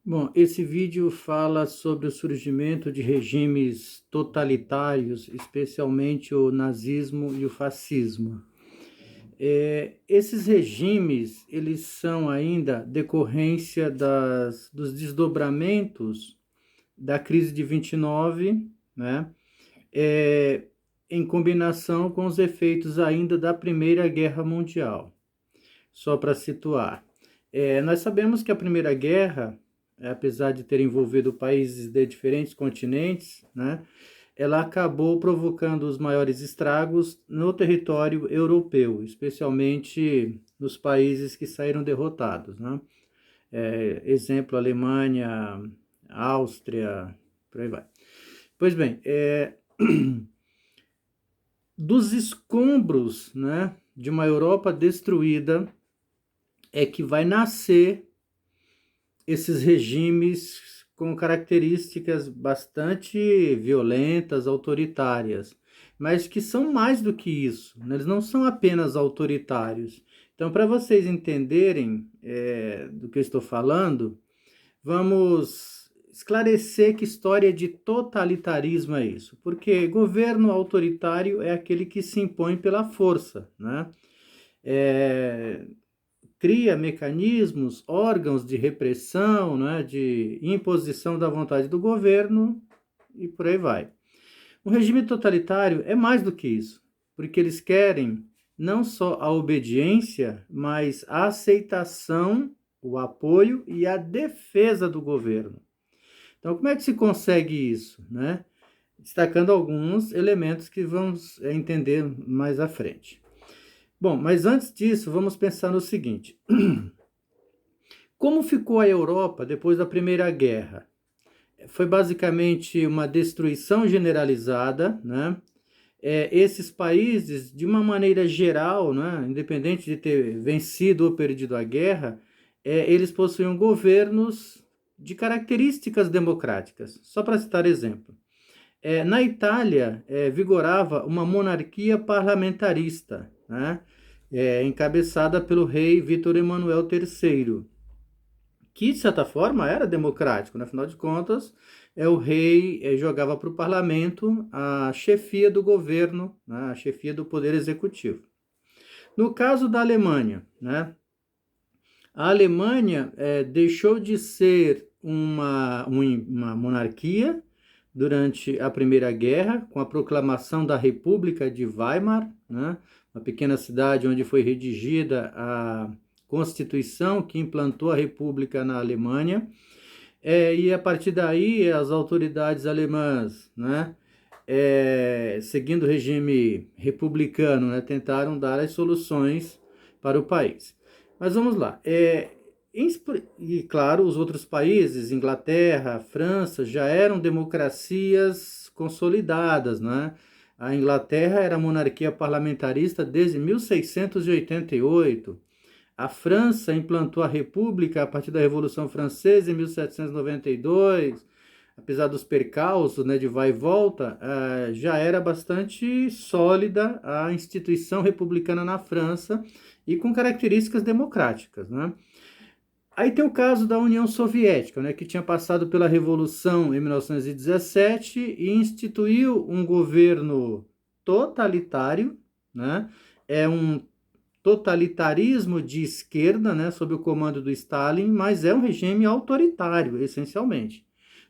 Bom, esse vídeo fala sobre o surgimento de regimes totalitários, especialmente o nazismo e o fascismo. Esses regimes, eles são ainda decorrência dos desdobramentos da crise de 29, né? É, em combinação com os efeitos ainda da Primeira Guerra Mundial. Só para situar. Nós sabemos que a Primeira Guerra, apesar de ter envolvido países de diferentes continentes, né, ela acabou provocando os maiores estragos no território europeu, especialmente nos países que saíram derrotados. Né? Exemplo, Alemanha, Áustria, por aí vai. Pois bem, dos escombros, né, de uma Europa destruída é que vai nascer esses regimes com características bastante violentas, autoritárias, mas que são mais do que isso, né? Eles não são apenas autoritários. Então, para vocês entenderem do que eu estou falando, vamos esclarecer que história de totalitarismo é isso, porque governo autoritário é aquele que se impõe pela força, né? É, cria mecanismos, órgãos de repressão, né, de imposição da vontade do governo e por aí vai. O regime totalitário é mais do que isso, porque eles querem não só a obediência, mas a aceitação, o apoio e a defesa do governo. Então, como é que se consegue isso, né? Destacando alguns elementos que vamos entender mais à frente. Bom, mas antes disso, vamos pensar no seguinte: como ficou a Europa depois da Primeira Guerra? Foi basicamente uma destruição generalizada, né? Esses países, de uma maneira geral, né, independente de ter vencido ou perdido a guerra, eles possuíam governos de características democráticas. Só para citar exemplo. Na Itália, vigorava uma monarquia parlamentarista, né, encabeçada pelo rei Vítor Emanuel III, que de certa forma era democrático, né? Afinal de contas, o rei jogava para o parlamento a chefia do governo, né? A chefia do poder executivo. No caso da Alemanha, né? A Alemanha deixou de ser uma monarquia durante a Primeira Guerra, com a proclamação da República de Weimar, né? Uma pequena cidade onde foi redigida a Constituição que implantou a República na Alemanha. E a partir daí, as autoridades alemãs, né, seguindo o regime republicano, né, tentaram dar as soluções para o país. Mas vamos lá. E claro, os outros países, Inglaterra, França, já eram democracias consolidadas, né? A Inglaterra era monarquia parlamentarista desde 1688. A França implantou a República a partir da Revolução Francesa em 1792. Apesar dos percalços, né, de vai e volta, já era bastante sólida a instituição republicana na França e com características democráticas, né? Aí tem o caso da União Soviética, né, que tinha passado pela Revolução em 1917 e instituiu um governo totalitário, né? É um totalitarismo de esquerda, né, sob o comando do Stalin, mas é um regime autoritário, essencialmente,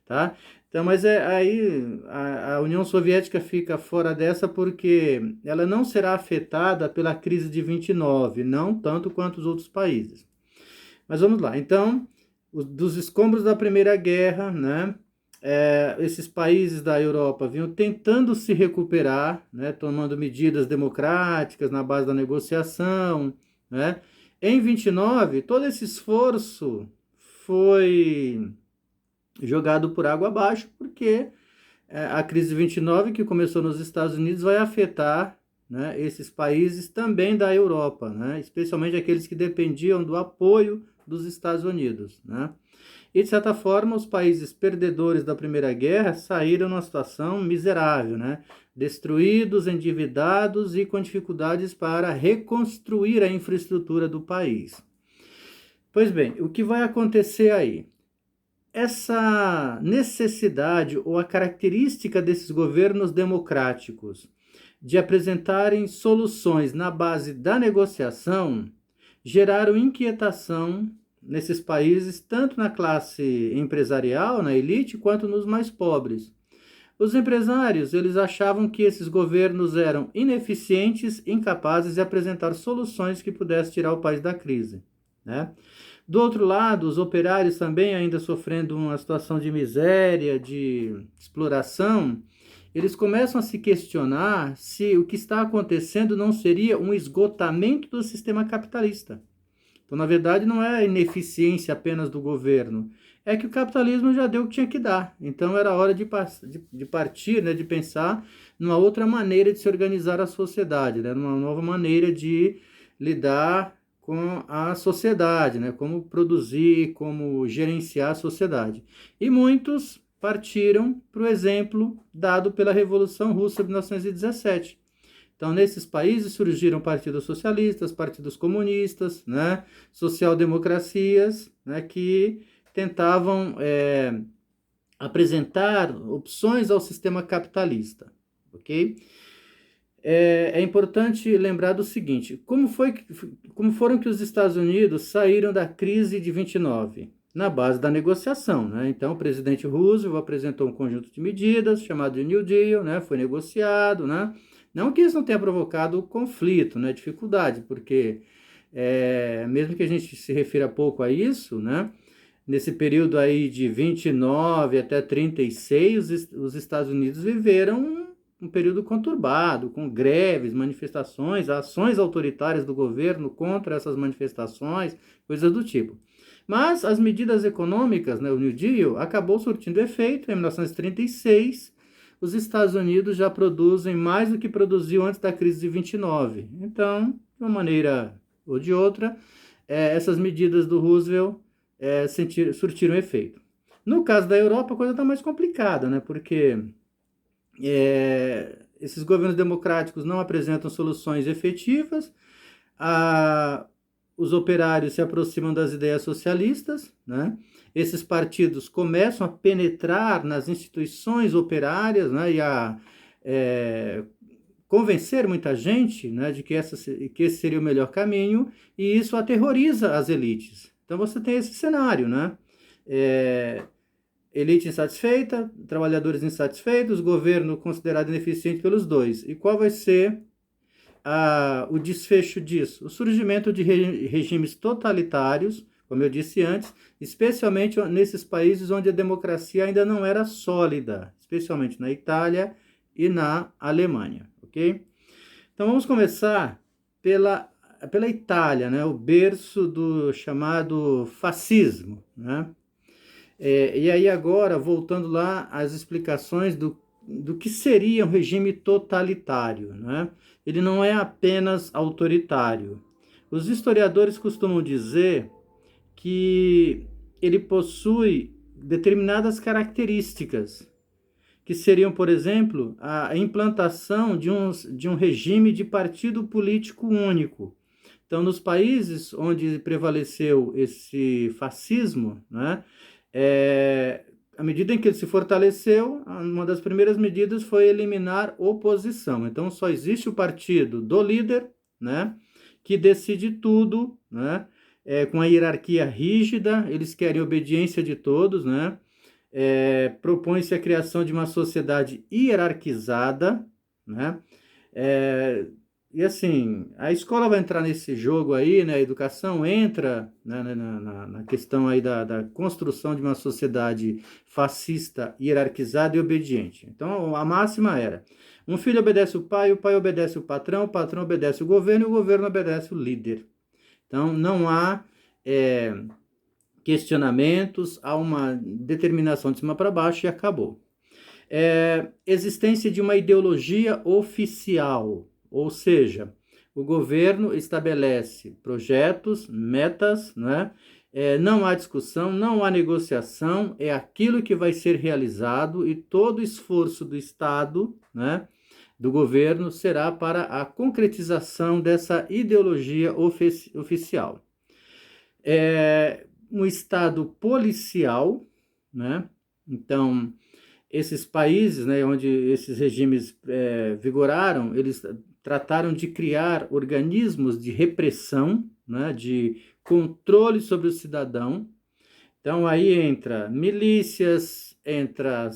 tá? Então, mas aí a União Soviética fica fora dessa porque ela não será afetada pela crise de 29, não tanto quanto os outros países. Mas vamos lá. Então, dos escombros da Primeira Guerra, né? Esses países da Europa vinham tentando se recuperar, né, tomando medidas democráticas na base da negociação. Né? Em 29, todo esse esforço foi jogado por água abaixo, porque a crise de 29, que começou nos Estados Unidos, vai afetar, né, esses países também da Europa, né, especialmente aqueles que dependiam do apoio dos Estados Unidos. Né? E, de certa forma, os países perdedores da Primeira Guerra saíram numa situação miserável, né? Destruídos, endividados e com dificuldades para reconstruir a infraestrutura do país. Pois bem, o que vai acontecer aí? essa necessidade ou a característica desses governos democráticos de apresentarem soluções na base da negociação geraram inquietação nesses países, tanto na classe empresarial, na elite, quanto nos mais pobres. Os empresários, eles achavam que esses governos eram ineficientes, incapazes de apresentar soluções que pudessem tirar o país da crise, né? Do outro lado, os operários também ainda sofrendo uma situação de miséria, de exploração, eles começam a se questionar se o que está acontecendo não seria um esgotamento do sistema capitalista. Então, na verdade, não é a ineficiência apenas do governo, é que o capitalismo já deu o que tinha que dar. Então, era hora de partir, né, de pensar numa outra maneira de se organizar a sociedade, né, numa nova maneira de lidar com a sociedade, né, como produzir, como gerenciar a sociedade. E muitos partiram para o exemplo dado pela Revolução Russa de 1917. Então, nesses países surgiram partidos socialistas, partidos comunistas, né, social-democracias, né, que tentavam apresentar opções ao sistema capitalista, ok? É importante lembrar do seguinte, como foram que os Estados Unidos saíram da crise de 29? Na base da negociação, né? Então, o presidente Roosevelt apresentou um conjunto de medidas, chamado de New Deal, né? Foi negociado, né? Não que isso não tenha provocado conflito, né? Dificuldade, porque mesmo que a gente se refira pouco a isso, né? Nesse período aí de 29 até 36, os Estados Unidos viveram um período conturbado, com greves, manifestações, ações autoritárias do governo contra essas manifestações, coisas do tipo. Mas as medidas econômicas, né, o New Deal, acabou surtindo efeito. Em 1936, os Estados Unidos já produzem mais do que produziu antes da crise de 29. Então, de uma maneira ou de outra, essas medidas do Roosevelt surtiram efeito. No caso da Europa, a coisa está mais complicada, né? Porque esses governos democráticos não apresentam soluções efetivas, os operários se aproximam das ideias socialistas, né? Esses partidos começam a penetrar nas instituições operárias, né? E a convencer muita gente, né, de que esse seria o melhor caminho, e isso aterroriza as elites. Então você tem esse cenário, né? Elite insatisfeita, trabalhadores insatisfeitos, governo considerado ineficiente pelos dois. E qual vai ser o desfecho disso? O surgimento de regimes totalitários, como eu disse antes, especialmente nesses países onde a democracia ainda não era sólida, especialmente na Itália e na Alemanha, ok? Então vamos começar pela Itália, né? O berço do chamado fascismo, né? E aí agora, voltando lá às explicações do que seria um regime totalitário, né? Ele não é apenas autoritário. Os historiadores costumam dizer que ele possui determinadas características, que seriam, por exemplo, a implantação de um regime de partido político único. Então, nos países onde prevaleceu esse fascismo, né, à medida em que ele se fortaleceu, uma das primeiras medidas foi eliminar oposição. Então, só existe o partido do líder, né, que decide tudo, né, com a hierarquia rígida, eles querem obediência de todos, né, propõe-se a criação de uma sociedade hierarquizada, né, e assim, a escola vai entrar nesse jogo aí, né? A educação entra, né, na questão aí da construção de uma sociedade fascista, hierarquizada e obediente. Então, a máxima era: um filho obedece o pai obedece o patrão obedece o governo e o governo obedece o líder. Então, não há questionamentos, há uma determinação de cima para baixo e acabou. Existência de uma ideologia oficial. Ou seja, o governo estabelece projetos, metas, né? Não há discussão, não há negociação, é aquilo que vai ser realizado e todo esforço do Estado, né, do governo, será para a concretização dessa ideologia oficial. Um Estado policial, né? Então, esses países, né, onde esses regimes vigoraram, eles trataram de criar organismos de repressão, né, de controle sobre o cidadão. Então aí entra milícias, entra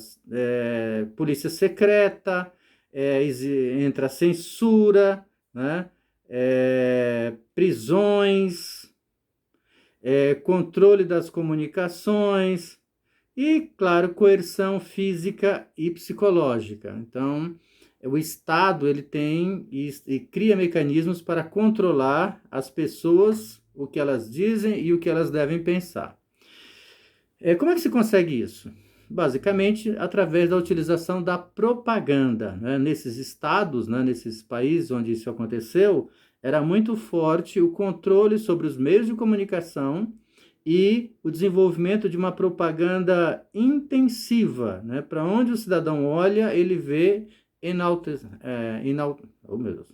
polícia secreta, entra censura, né, prisões, controle das comunicações e, claro, coerção física e psicológica. Então, o Estado ele tem e cria mecanismos para controlar as pessoas, o que elas dizem e o que elas devem pensar. Como é que se consegue isso? Basicamente, através da utilização da propaganda. Né? Nesses estados, né, nesses países onde isso aconteceu, era muito forte o controle sobre os meios de comunicação e o desenvolvimento de uma propaganda intensiva. Né? Para onde o cidadão olha, ele vê oh, meu Deus.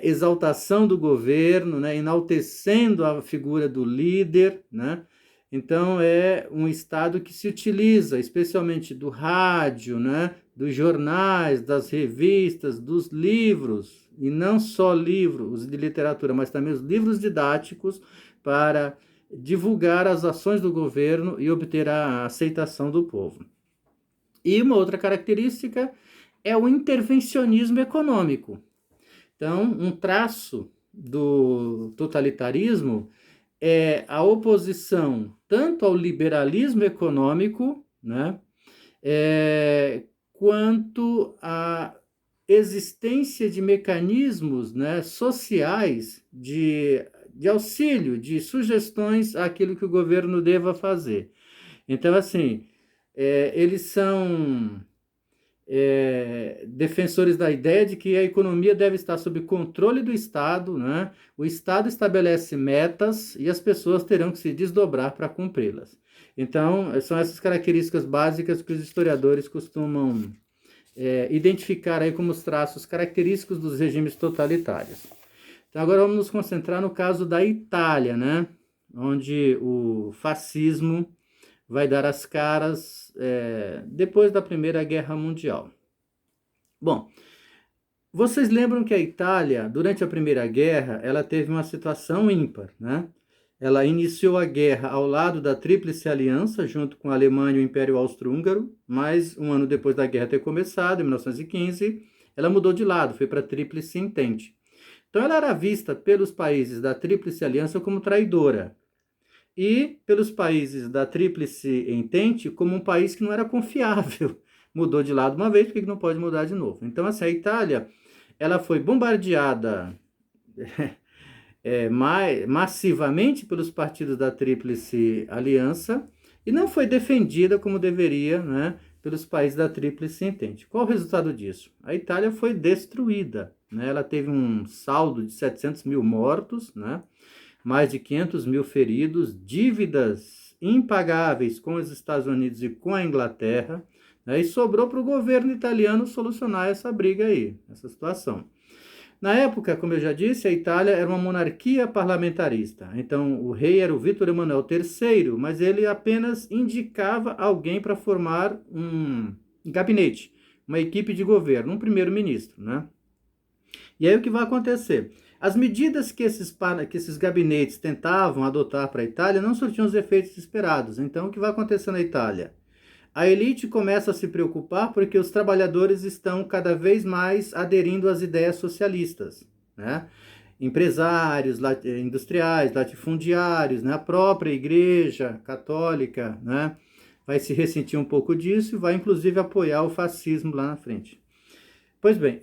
Exaltação do governo, né? Enaltecendo a figura do líder, né? Então é um Estado que se utiliza especialmente do rádio, né? Dos jornais, das revistas, dos livros, e não só livros de literatura, mas também os livros didáticos para divulgar as ações do governo e obter a aceitação do povo. E uma outra característica é o intervencionismo econômico. Então, um traço do totalitarismo é a oposição tanto ao liberalismo econômico, né, quanto à existência de mecanismos, né, sociais de auxílio, de sugestões àquilo que o governo deva fazer. Então, assim, eles são defensores da ideia de que a economia deve estar sob controle do Estado, né? O Estado estabelece metas e as pessoas terão que se desdobrar para cumpri-las. Então, são essas características básicas que os historiadores costumam identificar aí como os traços característicos dos regimes totalitários. Então, agora vamos nos concentrar no caso da Itália, né? Onde o fascismo vai dar as caras depois da Primeira Guerra Mundial. Bom, vocês lembram que a Itália, durante a Primeira Guerra, ela teve uma situação ímpar, né? Ela iniciou a guerra ao lado da Tríplice Aliança, junto com a Alemanha e o Império Austro-Húngaro, mas um ano depois da guerra ter começado, em 1915, ela mudou de lado, foi para a Tríplice Entente. Então ela era vista pelos países da Tríplice Aliança como traidora, e pelos países da Tríplice Entente como um país que não era confiável. Mudou de lado uma vez, por que não pode mudar de novo? Então, assim, a Itália ela foi bombardeada massivamente pelos partidos da Tríplice Aliança e não foi defendida como deveria, né, pelos países da Tríplice Entente. Qual o resultado disso? A Itália foi destruída, né? Ela teve um saldo de 700 mil mortos, né? Mais de 500 mil feridos, dívidas impagáveis com os Estados Unidos e com a Inglaterra, né? E sobrou para o governo italiano solucionar essa briga aí, essa situação. Na época, como eu já disse, a Itália era uma monarquia parlamentarista. Então, o rei era o Vítor Emanuel III, mas ele apenas indicava alguém para formar um gabinete, uma equipe de governo, um primeiro-ministro, né? E aí o que vai acontecer? As medidas que esses gabinetes tentavam adotar para a Itália não surtiam os efeitos esperados. Então, o que vai acontecer na Itália? A elite começa a se preocupar porque os trabalhadores estão cada vez mais aderindo às ideias socialistas, né? Empresários, industriais, latifundiários, né? A própria igreja católica, né? Vai se ressentir um pouco disso e vai inclusive apoiar o fascismo lá na frente. Pois bem,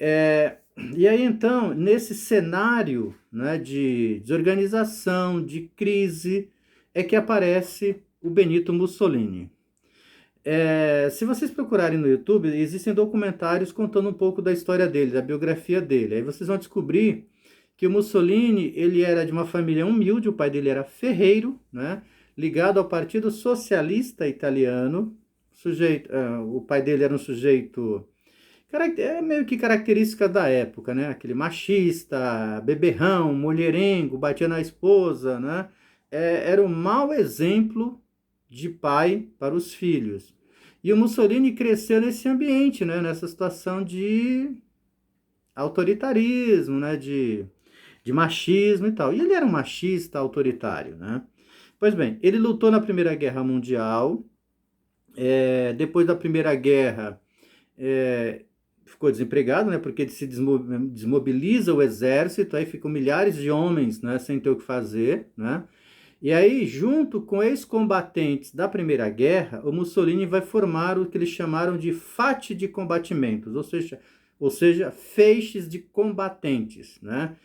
e aí então, nesse cenário, né, de desorganização, de crise, é que aparece o Benito Mussolini. Se vocês procurarem no YouTube, existem documentários contando um pouco da história dele, da biografia dele. Aí vocês vão descobrir que o Mussolini, ele era de uma família humilde, o pai dele era ferreiro, né, ligado ao Partido Socialista Italiano. O pai dele era um sujeito meio que característica da época, né? Aquele machista, beberrão, mulherengo, batia na esposa, né? Era um mau exemplo de pai para os filhos. E o Mussolini cresceu nesse ambiente, né, nessa situação de autoritarismo, né, de machismo e tal. E ele era um machista autoritário, né? Pois bem, ele lutou na Primeira Guerra Mundial. Depois da Primeira Guerra, ficou desempregado, né? Porque ele se desmobiliza o exército, aí ficam milhares de homens, né, sem ter o que fazer, né? E aí, junto com ex-combatentes da Primeira Guerra, o Mussolini vai formar o que eles chamaram de fate de combatimentos, ou seja, feixes de combatentes, né?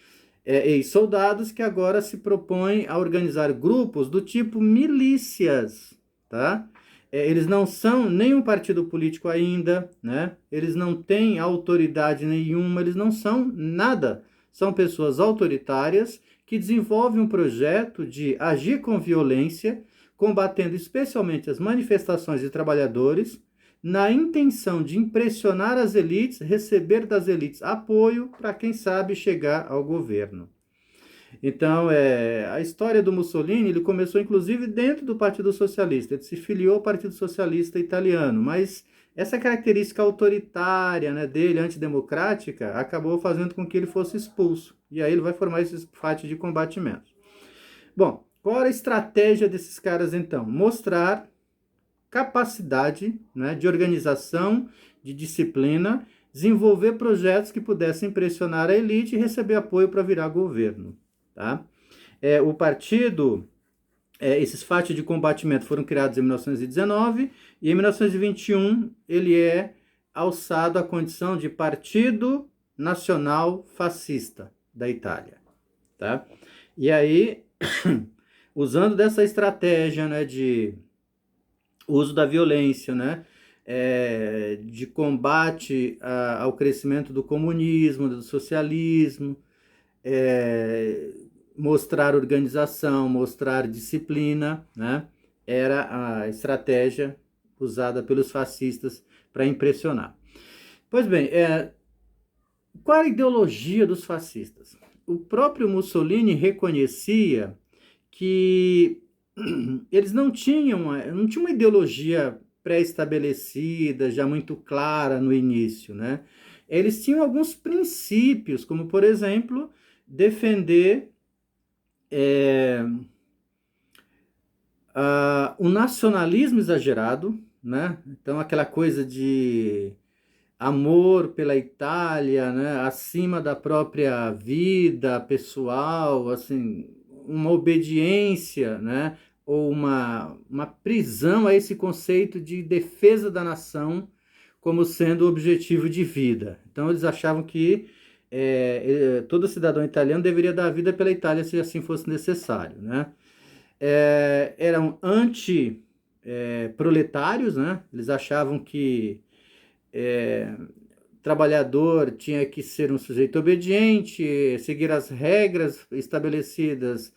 Ex-soldados que agora se propõem a organizar grupos do tipo milícias, tá? Eles não são nenhum partido político ainda, né? Eles não têm autoridade nenhuma, eles não são nada. São pessoas autoritárias que desenvolvem um projeto de agir com violência, combatendo especialmente as manifestações de trabalhadores, na intenção de impressionar as elites, receber das elites apoio para, quem sabe, chegar ao governo. Então, a história do Mussolini, ele começou inclusive dentro do Partido Socialista, ele se filiou ao Partido Socialista Italiano, mas essa característica autoritária, né, dele, antidemocrática, acabou fazendo com que ele fosse expulso. E aí ele vai formar esses fatos de combatimento. Bom, qual era a estratégia desses caras então? Mostrar capacidade, né, de organização, de disciplina, desenvolver projetos que pudessem impressionar a elite e receber apoio para virar governo. Tá? O partido, esses fatos de combatimento foram criados em 1919 e em 1921 ele é alçado à condição de Partido Nacional Fascista da Itália. Tá? E aí, usando dessa estratégia, né, de uso da violência, né, de combate ao crescimento do comunismo, do socialismo, mostrar organização, mostrar disciplina, né, era a estratégia usada pelos fascistas para impressionar. Pois bem, qual a ideologia dos fascistas? O próprio Mussolini reconhecia que eles não tinham uma ideologia pré-estabelecida, já muito clara no início, né? Eles tinham alguns princípios, como, por exemplo, defender o nacionalismo exagerado, né? Então, aquela coisa de amor pela Itália, né? Acima da própria vida pessoal, assim, uma obediência, né? Ou uma prisão a esse conceito de defesa da nação como sendo o objetivo de vida. Então eles achavam que todo cidadão italiano deveria dar a vida pela Itália se assim fosse necessário, né? Eram anti-proletários, né? Eles achavam que trabalhador tinha que ser um sujeito obediente, seguir as regras estabelecidas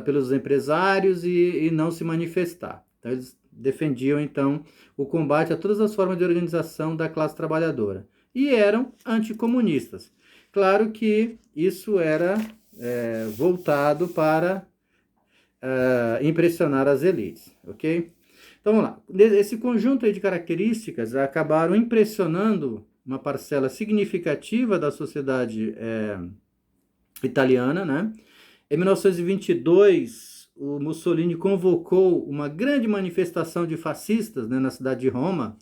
pelos empresários e não se manifestar. Então, eles defendiam, então, o combate a todas as formas de organização da classe trabalhadora. E eram anticomunistas. Claro que isso era voltado para impressionar as elites, ok? Então, vamos lá. Esse conjunto aí de características acabaram impressionando uma parcela significativa da sociedade italiana, né? Em 1922, o Mussolini convocou uma grande manifestação de fascistas, né, na cidade de Roma,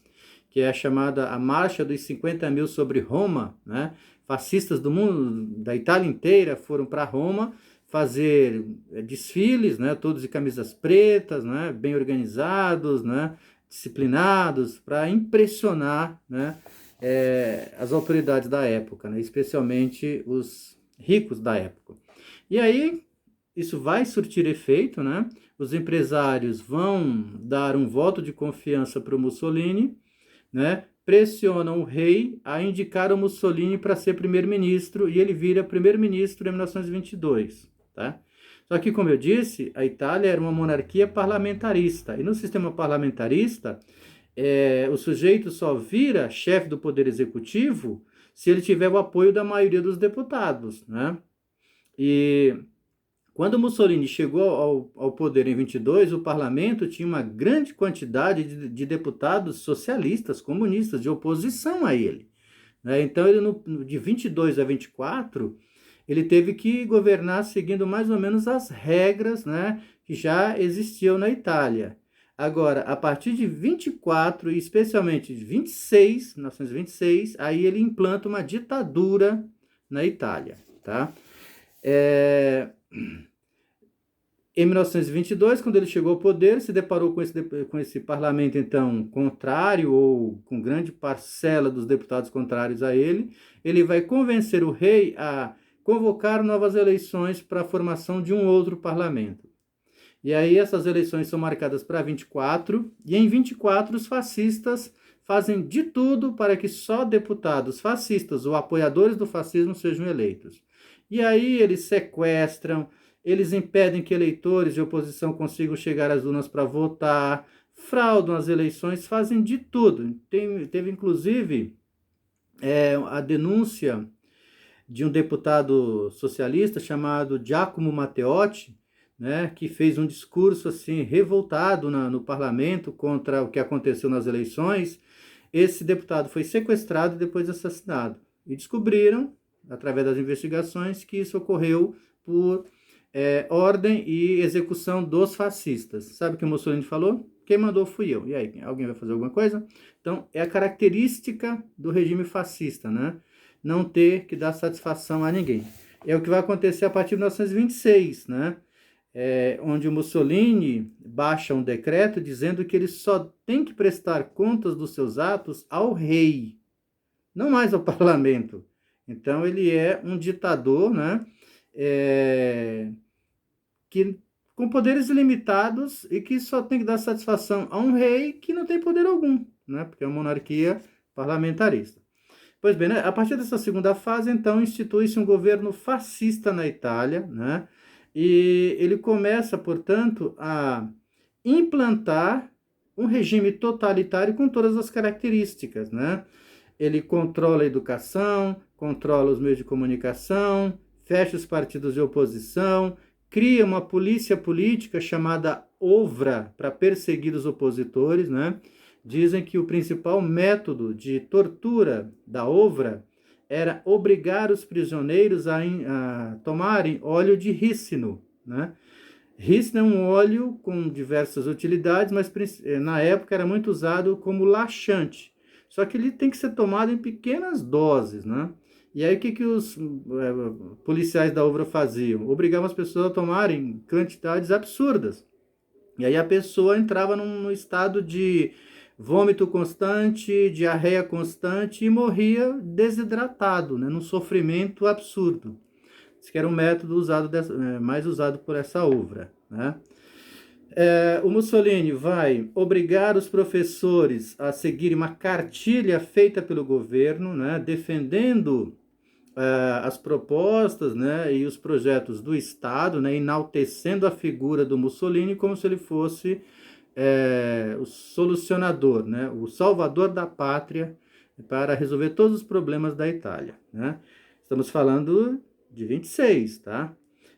que é a chamada a Marcha dos 50 mil sobre Roma, né? Fascistas do mundo, da Itália inteira, foram para Roma fazer desfiles, né, todos de camisas pretas, né, bem organizados, né, disciplinados, para impressionar, né, as autoridades da época, né, especialmente os ricos da época. E aí, isso vai surtir efeito, né? Os empresários vão dar um voto de confiança para o Mussolini, né? Pressionam o rei a indicar o Mussolini para ser primeiro-ministro e ele vira primeiro-ministro em 1922, tá? Só que, como eu disse, a Itália era uma monarquia parlamentarista e no sistema parlamentarista o sujeito só vira chefe do poder executivo se ele tiver o apoio da maioria dos deputados, né? E Quando Mussolini chegou ao poder em 22, o parlamento tinha uma grande quantidade de deputados socialistas, comunistas, de oposição a ele. Né? Então, ele de 22 a 24, ele teve que governar seguindo mais ou menos as regras, né, que já existiam na Itália. Agora, a partir de 24 e especialmente de 26, 1926, aí ele implanta uma ditadura na Itália, tá? Em 1922, quando ele chegou ao poder, se deparou com esse parlamento, então, contrário, ou com grande parcela dos deputados contrários a ele. Ele vai convencer o rei a convocar novas eleições para a formação de um outro parlamento. E aí essas eleições são marcadas para 24, e em 24 os fascistas fazem de tudo para que só deputados fascistas ou apoiadores do fascismo sejam eleitos. E aí eles sequestram, eles impedem que eleitores de oposição consigam chegar às urnas para votar, fraudam as eleições, fazem de tudo. Teve inclusive a denúncia de um deputado socialista chamado Giacomo Matteotti, né, que fez um discurso assim revoltado no parlamento contra o que aconteceu nas eleições. Esse deputado foi sequestrado e depois assassinado. E descobriram, através das investigações, que isso ocorreu por ordem e execução dos fascistas. Sabe o que o Mussolini falou? Quem mandou fui eu. E aí, alguém vai fazer alguma coisa? Então, é a característica do regime fascista, né? Não ter que dar satisfação a ninguém. É o que vai acontecer a partir de 1926, né? Onde o Mussolini baixa um decreto dizendo que ele só tem que prestar contas dos seus atos ao rei, não mais ao parlamento. Então, ele é um ditador, né? Que, com poderes ilimitados e que só tem que dar satisfação a um rei que não tem poder algum, né? Porque é uma monarquia parlamentarista. Pois bem, né? A partir dessa segunda fase, então, institui-se um governo fascista na Itália, né? E ele começa, portanto, a implantar um regime totalitário com todas as características, né? Ele controla a educação, controla os meios de comunicação, fecha os partidos de oposição, cria uma polícia política chamada OVRA para perseguir os opositores, né? Dizem que o principal método de tortura da OVRA era obrigar os prisioneiros a tomarem óleo de rícino, né? Rícino é um óleo com diversas utilidades, mas na época era muito usado como laxante. Só que ele tem que ser tomado em pequenas doses, né? E aí o que os policiais da OVRA faziam? Obrigavam as pessoas a tomarem quantidades absurdas. E aí a pessoa entrava num estado de vômito constante, diarreia constante e morria desidratado, né, num sofrimento absurdo. Esse que era um método mais usado por essa OVRA, né? O Mussolini vai obrigar os professores a seguirem uma cartilha feita pelo governo, né, defendendo as propostas, né, e os projetos do Estado, né, enaltecendo a figura do Mussolini como se ele fosse o solucionador, né, o salvador da pátria para resolver todos os problemas da Itália, né? Estamos falando de 26, tá?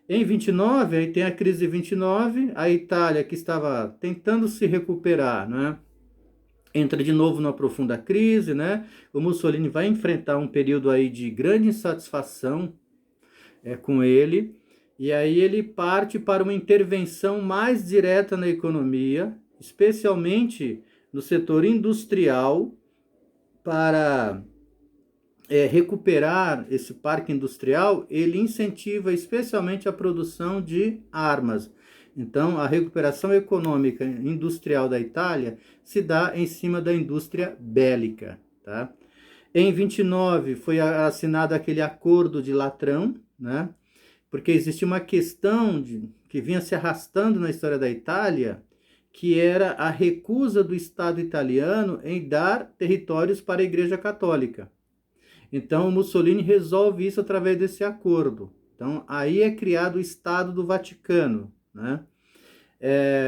Em 29, aí tem a crise de 29, a Itália, que estava tentando se recuperar, né, entra de novo numa profunda crise, né? O Mussolini vai enfrentar um período aí de grande insatisfação com ele, e aí ele parte para uma intervenção mais direta na economia, especialmente no setor industrial, para recuperar esse parque industrial. Ele incentiva especialmente a produção de armas. Então, a recuperação econômica industrial da Itália se dá em cima da indústria bélica, tá? Em 29 foi assinado aquele acordo de Latrão, né? Porque existia uma questão que vinha se arrastando na história da Itália, que era a recusa do Estado italiano em dar territórios para a Igreja Católica. Então, o Mussolini resolve isso através desse acordo. Então, aí é criado o Estado do Vaticano, né?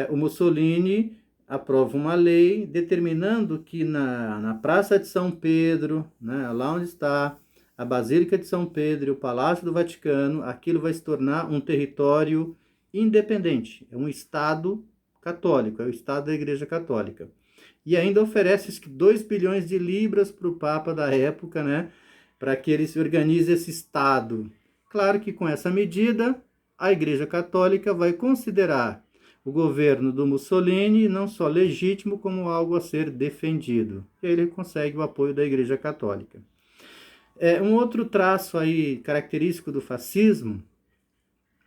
O Mussolini aprova uma lei determinando que na Praça de São Pedro, né, lá onde está a Basílica de São Pedro e o Palácio do Vaticano, aquilo vai se tornar um território independente, é um Estado católico, é o Estado da Igreja Católica. E ainda oferece 2 bilhões de libras para o Papa da época, né, para que ele se organize esse Estado. Claro que com essa medida, a Igreja Católica vai considerar o governo do Mussolini não só legítimo, como algo a ser defendido. Ele consegue o apoio da Igreja Católica. Um outro traço aí característico do fascismo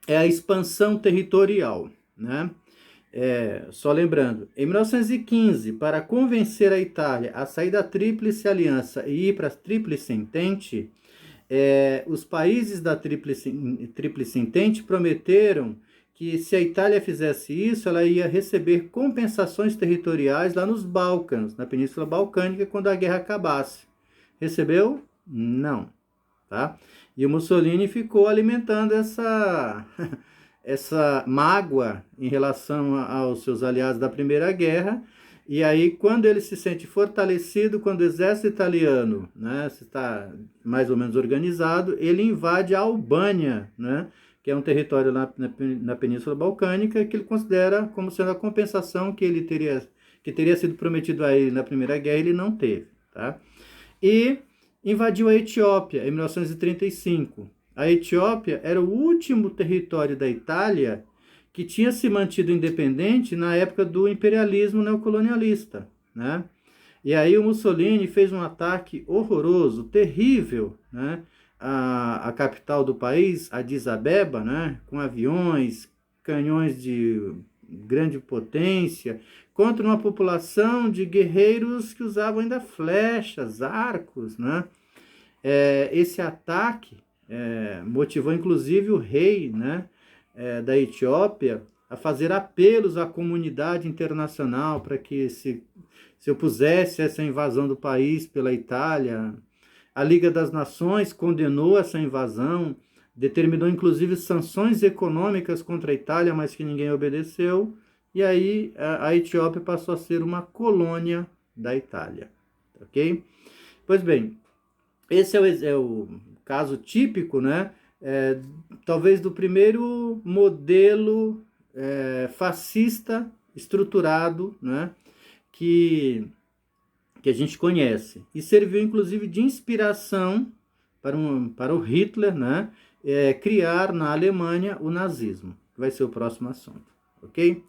é a expansão territorial, né? Só lembrando, em 1915, para convencer a Itália a sair da Tríplice Aliança e ir para a Tríplice Entente, os países da Tríplice Entente prometeram que se a Itália fizesse isso, ela ia receber compensações territoriais lá nos Balcãs, na Península Balcânica, quando a guerra acabasse. Recebeu? Não. Tá? E o Mussolini ficou alimentando essa mágoa em relação aos seus aliados da Primeira Guerra, e aí quando ele se sente fortalecido, quando o exército italiano, né, está mais ou menos organizado, ele invade a Albânia, né, que é um território na Península Balcânica, que ele considera como sendo a compensação que teria sido prometido a ele na Primeira Guerra, ele não teve. Tá? E invadiu a Etiópia em 1935. A Etiópia era o último território da Itália que tinha se mantido independente na época do imperialismo neocolonialista, né? E aí o Mussolini fez um ataque horroroso, terrível, né? A capital do país, Addis Abeba, né? Com aviões, canhões de grande potência, contra uma população de guerreiros que usavam ainda flechas, arcos, né? Esse ataque motivou inclusive o rei, né, da Etiópia a fazer apelos à comunidade internacional para que se opusesse a essa invasão do país pela Itália. A Liga das Nações condenou essa invasão, determinou inclusive sanções econômicas contra a Itália, mas que ninguém obedeceu, e aí a Etiópia passou a ser uma colônia da Itália. Ok? Pois bem, esse é o caso típico, né? Talvez do primeiro modelo fascista estruturado, né? Que a gente conhece. E serviu, inclusive, de inspiração para o Hitler, né? Criar na Alemanha o nazismo. Vai ser o próximo assunto, ok?